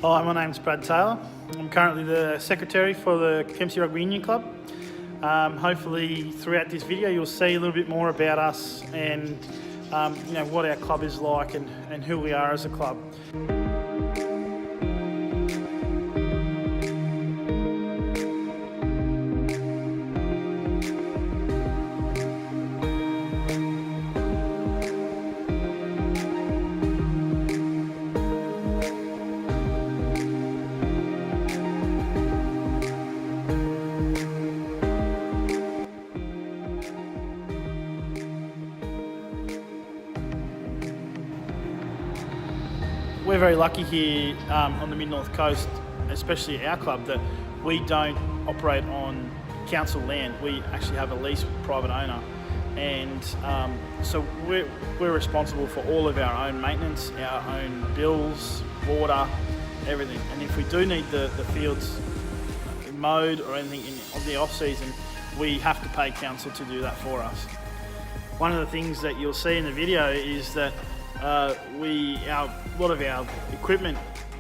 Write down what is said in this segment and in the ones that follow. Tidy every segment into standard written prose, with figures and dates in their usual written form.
Hi, my name's Brad Taylor. I'm currently the Secretary for the Kempsey Rugby Union Club. Hopefully throughout this video you'll see a little bit more about us and what our club is like and who we are as a club. We're very lucky here on the Mid-North Coast, especially our club, that we don't operate on council land. We actually have a lease with a private owner, and so we're responsible for all of our own maintenance, our own bills, water, everything. And if we do need the fields mowed or anything in the off-season, we have to pay council to do that for us. One of the things that you'll see in the video is that a lot of our equipment,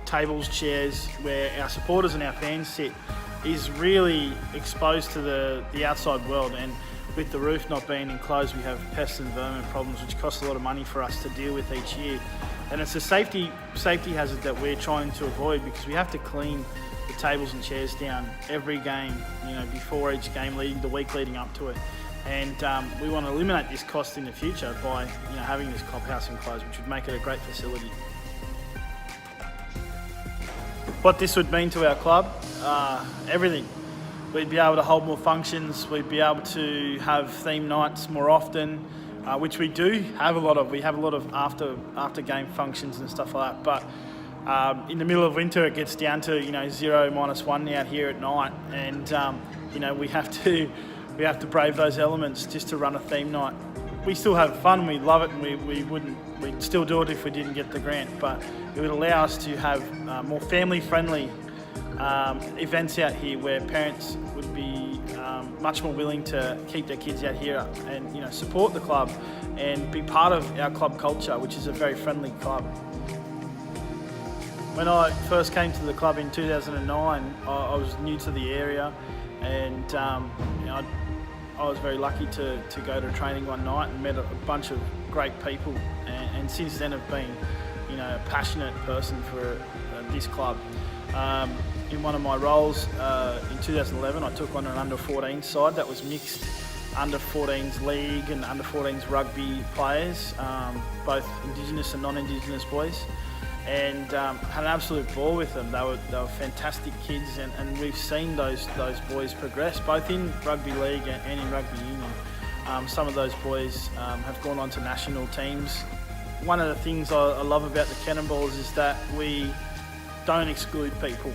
tables, chairs, where our supporters and our fans sit, is really exposed to the outside world. And with the roof not being enclosed, we have pest and vermin problems, which cost a lot of money for us to deal with each year. And it's a safety hazard that we're trying to avoid, because we have to clean the tables and chairs down every game, before each game, the week leading up to it. And we want to eliminate this cost in the future by having this clubhouse enclosed, which would make it a great facility. What this would mean to our club, everything. We'd be able to hold more functions, we'd be able to have theme nights more often, which we do have a lot of. We have a lot of after game functions and stuff like that, but in the middle of winter it gets down to 0, -1 out here at night, and we have to brave those elements just to run a theme night. We still have fun, we love it, and we'd still do it if we didn't get the grant, but it would allow us to have more family-friendly events out here, where parents would be much more willing to keep their kids out here and support the club and be part of our club culture, which is a very friendly club. When I first came to the club in 2009, I was new to the area, and I was very lucky to go to training one night and met a bunch of great people, and since then have been a passionate person for this club. In one of my roles in 2011, I took on an under-14 side that was mixed under-14s league and under-14s rugby players, both Indigenous and non-Indigenous boys, and had an absolute ball with them. They were fantastic kids, and we've seen those boys progress both in rugby league and in rugby union. Some of those boys have gone on to national teams. One of the things I love about the Cannonballs is that we don't exclude people.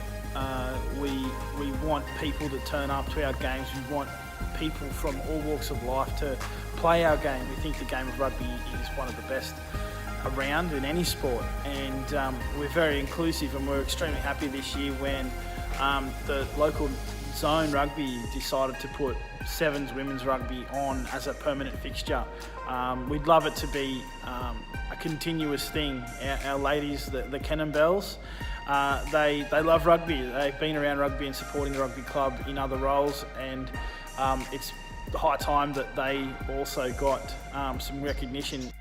We want people to turn up to our games. We want people from all walks of life to play our game. We think the game of rugby is one of the best around in any sport, and we're very inclusive, and we're extremely happy this year when the local zone rugby decided to put Sevens women's rugby on as a permanent fixture. We'd love it to be a continuous thing. Our ladies, the Cannonballs, they love rugby. They've been around rugby and supporting the rugby club in other roles, and it's high time that they also got some recognition.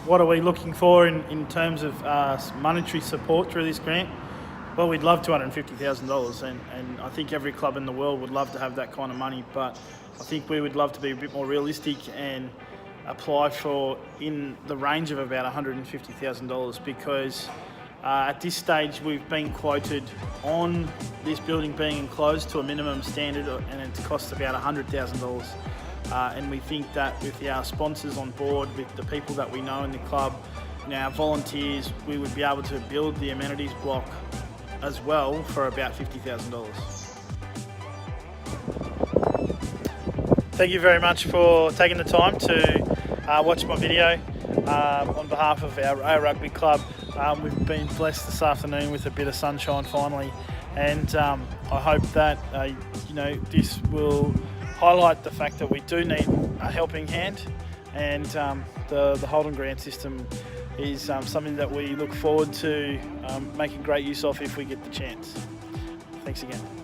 What are we looking for in terms of monetary support through this grant? Well, we'd love $250,000, and I think every club in the world would love to have that kind of money, but I think we would love to be a bit more realistic and apply for in the range of about $150,000, because at this stage we've been quoted on this building being enclosed to a minimum standard, and it costs about $100,000. And we think that with our sponsors on board, with the people that we know in the club, our volunteers, we would be able to build the amenities block as well for about $50,000. Thank you very much for taking the time to watch my video on behalf of our rugby club. We've been blessed this afternoon with a bit of sunshine finally, and I hope that this will highlight the fact that we do need a helping hand. and the Holden grant system is something that we look forward to making great use of if we get the chance. Thanks again.